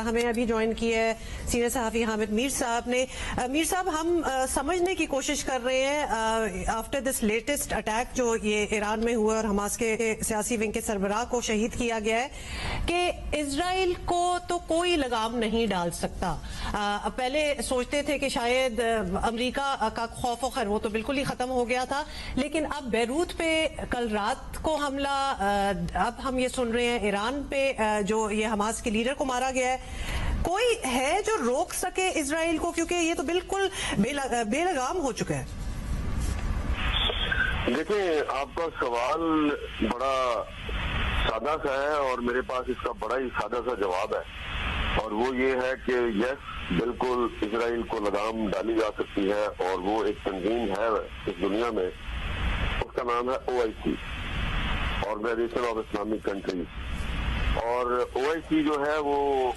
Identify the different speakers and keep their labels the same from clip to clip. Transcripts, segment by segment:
Speaker 1: ہمیں ابھی جوائن کیا ہے سینئر صحافی حامد میر صاحب نے. میر صاحب, ہم سمجھنے کی کوشش کر رہے ہیں آفٹر دس لیٹسٹ اٹیک جو یہ ایران میں ہوا اور حماس کے سیاسی ونگ کے سربراہ کو شہید کیا گیا ہے, کہ اسرائیل کو تو کوئی لگام نہیں ڈال سکتا. پہلے سوچتے تھے کہ شاید امریکہ کا خوف و خیر وہ تو بالکل ہی ختم ہو گیا تھا, لیکن اب بیروت پہ کل رات کو حملہ, اب ہم یہ سن رہے ہیں ایران پہ جو یہ حماس کے لیڈر کو مارا گیا ہے. کوئی ہے جو روک سکے اسرائیل کو, کیونکہ یہ تو بالکل بے لگام ہو چکا ہے؟
Speaker 2: دیکھیں, آپ کا سوال بڑا سادہ سا ہے اور میرے پاس اس کا بڑا ہی سادہ سا جواب ہے, اور وہ یہ ہے کہ یس, بالکل اسرائیل کو لگام ڈالی جا سکتی ہے, اور وہ ایک تنظیم ہے اس دنیا میں, اس کا نام ہے OIC, organisation of Islamic countries. اور OIC جو ہے وہ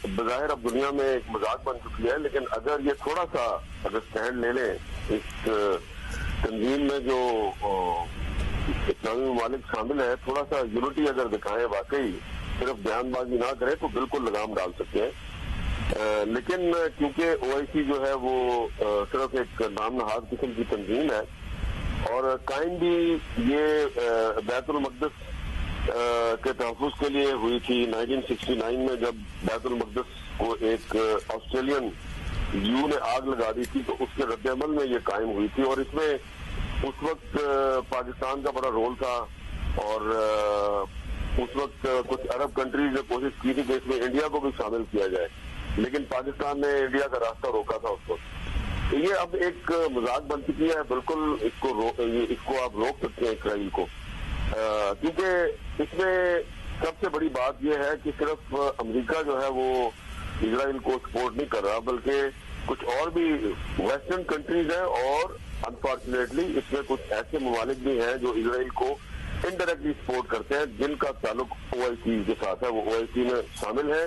Speaker 2: بظاہر اب دنیا میں ایک مذاق بن چکی ہے, لیکن اگر یہ تھوڑا سا اگر اسٹینڈ لے لیں اس تنظیم میں جو اسلامی ممالک شامل ہے, تھوڑا سا یونٹی اگر دکھائیں, واقعی صرف بیان بازی نہ کرے تو بالکل لگام ڈال سکتے ہیں. لیکن کیونکہ OIC جو ہے وہ صرف ایک نام نہاد قسم کی تنظیم ہے, اور قائم بھی یہ بیت المقدس کے تحفظ کے لیے ہوئی تھی 1969 میں, جب بیت المقدس کو ایک آسٹریلین یو نے آگ لگا دی تھی, تو اس کے رد عمل میں یہ قائم ہوئی تھی. اور اس میں اس وقت پاکستان کا بڑا رول تھا, اور اس وقت کچھ عرب کنٹریز نے کوشش کی تھی کہ اس میں انڈیا کو بھی شامل کیا جائے, لیکن پاکستان نے انڈیا کا راستہ روکا تھا اس وقت. یہ اب ایک مذاق بن چکی ہے, بالکل اس کو آپ روک سکتے ہیں اسرائیل کو, کیونکہ اس میں سب سے بڑی بات یہ ہے کہ صرف امریکہ جو ہے وہ اسرائیل کو سپورٹ نہیں کر رہا, بلکہ کچھ اور بھی ویسٹرن کنٹریز ہیں, اور انفارچونیٹلی اس میں کچھ ایسے ممالک بھی ہیں جو اسرائیل کو انڈائریکٹلی سپورٹ کرتے ہیں, جن کا تعلق OIC کے ساتھ ہے, وہ OIC میں شامل ہے.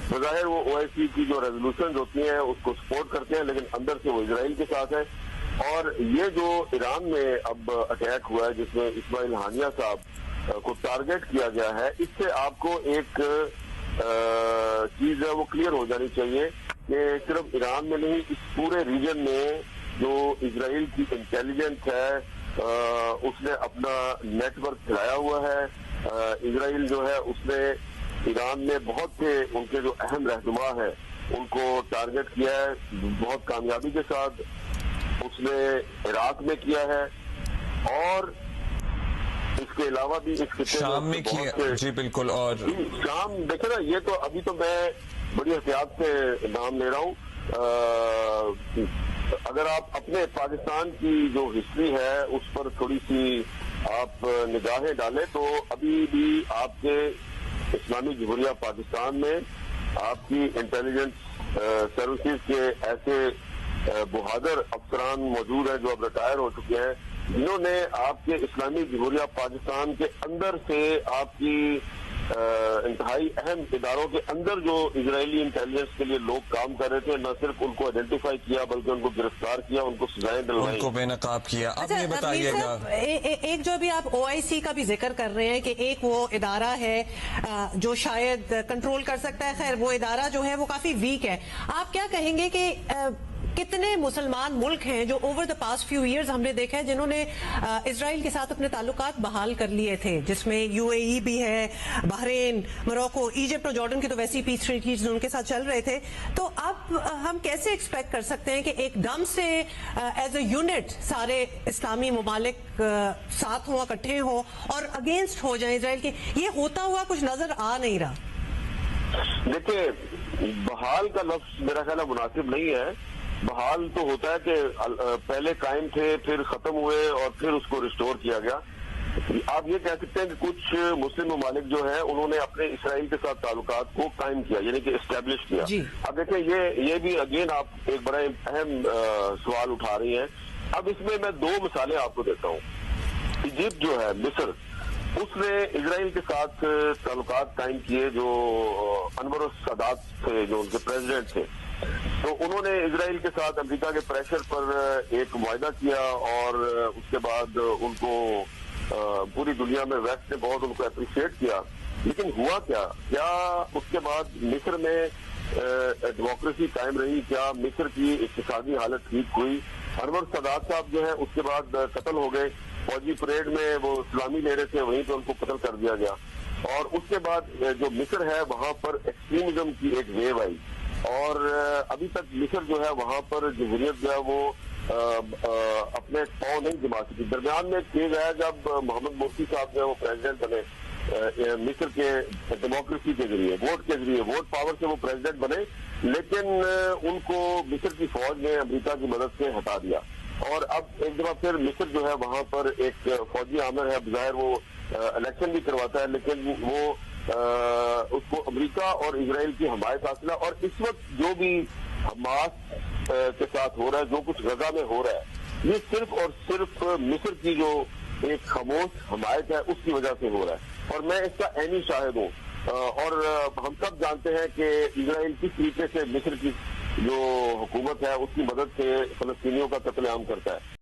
Speaker 2: بظاہر وہ OIC کی جو ریزولوشنز ہوتی ہیں اس کو سپورٹ کرتے ہیں, لیکن اندر سے وہ اسرائیل کے ساتھ ہے. اور یہ جو ایران میں اب اٹیک ہوا ہے, جس میں اسماعیل ہانیہ صاحب کو ٹارگٹ کیا گیا ہے, اس سے آپ کو ایک چیز ہے وہ کلیئر ہو جانی چاہیے کہ صرف ایران میں نہیں, اس پورے ریجن میں جو اسرائیل کی انٹیلیجنس ہے اس نے اپنا نیٹ ورک چلایا ہوا ہے. اسرائیل جو ہے اس نے ایران میں بہت سے ان کے جو اہم رہنما ہیں ان کو ٹارگٹ کیا ہے, بہت کامیابی کے ساتھ. اس نے عراق میں کیا ہے, اور اس کے علاوہ بھی اس کے
Speaker 3: شام میں کیا. جی بالکل. اور
Speaker 2: شام دیکھیں نا, یہ تو ابھی تو میں بڑی احتیاط سے نام لے رہا ہوں. اگر آپ اپنے پاکستان کی جو ہسٹری ہے اس پر تھوڑی سی آپ نگاہیں ڈالیں, تو ابھی بھی آپ کے اسلامی جمہوریہ پاکستان میں آپ کی انٹیلیجنس سروسز کے ایسے بہادر افسران موجود ہیں جو اب ریٹائر ہو چکے ہیں, جنہوں نے آپ کے اسلامی جمہوریہ پاکستان کے اندر سے آپ کی انتہائی اہم اداروں کے اندر جو اسرائیلی انٹیلیجنس کے لیے لوگ کام کر رہے تھے, نہ صرف ان کو آئیڈینٹیفائی کیا بلکہ ان کو گرفتار کیا, ان کو سزائیں دلوائیں,
Speaker 3: ان کو بے نقاب کیا. اب یہ بتائیے گا,
Speaker 1: ایک جو ابھی آپ OIC کا بھی ذکر کر رہے ہیں کہ ایک وہ ادارہ ہے جو شاید کنٹرول کر سکتا ہے, خیر وہ ادارہ جو ہے وہ کافی ویک ہے. آپ کیا کہیں گے کہ کتنے مسلمان ملک ہیں جو over the past few years ہم نے دیکھا ہے جنہوں نے اسرائیل کے ساتھ اپنے تعلقات بحال کر لیے تھے, جس میں UAE بھی ہے, بحرین, موروکو, ایجپٹ اور جارڈن کے تو ویسی پیس ٹریٹیز ان کے ساتھ چل رہے تھے. تو اب ہم کیسے ایکسپیکٹ کر سکتے ہیں کہ ایک دم سے ایز اے یونٹ سارے اسلامی ممالک ساتھ ہوں, اکٹھے ہوں اور اگینسٹ ہو جائیں اسرائیل کے؟ یہ ہوتا ہوا کچھ نظر آ نہیں رہا.
Speaker 2: دیکھیں, بحال کا لفظ میرا خیال مناسب نہیں ہے. بحال تو ہوتا ہے کہ پہلے قائم تھے, پھر ختم ہوئے, اور پھر اس کو ریسٹور کیا گیا. آپ یہ کہہ سکتے ہیں کہ کچھ مسلم ممالک جو ہیں انہوں نے اپنے اسرائیل کے ساتھ تعلقات کو قائم کیا, یعنی کہ اسٹیبلش کیا. اب دیکھیں, یہ بھی اگین آپ ایک بڑا اہم سوال اٹھا رہی ہیں. اب اس میں دو مثالیں آپ کو دیتا ہوں. ایجپٹ جو ہے, مصر, اس نے اسرائیل کے ساتھ تعلقات قائم کیے جو انور السادات تھے, جو ان کے پریزیڈنٹ تھے. تو انہوں نے اسرائیل کے ساتھ امریکہ کے پریشر پر ایک معاہدہ کیا, اور اس کے بعد ان کو پوری دنیا میں ویسٹ نے بہت ان کو اپریشیٹ کیا. لیکن ہوا کیا اس کے بعد مصر میں ڈیموکریسی قائم رہی؟ کیا مصر کی اقتصادی حالت ٹھیک ہوئی؟ انور سادات صاحب جو ہے اس کے بعد قتل ہو گئے، فوجی پریڈ میں وہ اسلامی لے رہے تھے، وہیں پہ ان کو قتل کر دیا گیا، اور اس کے بعد جو مصر ہے وہاں پر ایکسٹریمزم کی ایک ویو آئی، اور ابھی تک مصر جو ہے وہاں پر جمہوریت جو ہے وہ اپنے پاؤں نہیں جما سکی۔ درمیان میں ایک چیز ہے جب محمد مرسی صاحب جو ہے وہ پریزیڈنٹ بنے مصر کے ڈیموکریسی کے ذریعے، ووٹ کے ذریعے، ووٹ پاور سے وہ پریزیڈنٹ بنے، لیکن ان کو مصر کی فوج نے امریکہ کی مدد سے ہٹا دیا، اور اب ایک دفعہ پھر مصر جو ہے وہاں پر ایک فوجی عامر ہے، بظاہر وہ الیکشن بھی کرواتا ہے، لیکن وہ اس کو امریکہ اور اسرائیل کی حمایت حاصل ہے، اور اس وقت جو بھی حماس کے ساتھ ہو رہا ہے، جو کچھ غزہ میں ہو رہا ہے، یہ صرف اور صرف مصر کی جو ایک خاموش حمایت ہے اس کی وجہ سے ہو رہا ہے، اور میں اس کا عینی شاہد ہوں، اور ہم سب جانتے ہیں کہ اسرائیل کس طریقے سے مصر کی جو حکومت ہے اس کی مدد سے فلسطینیوں کا قتل عام کرتا ہے۔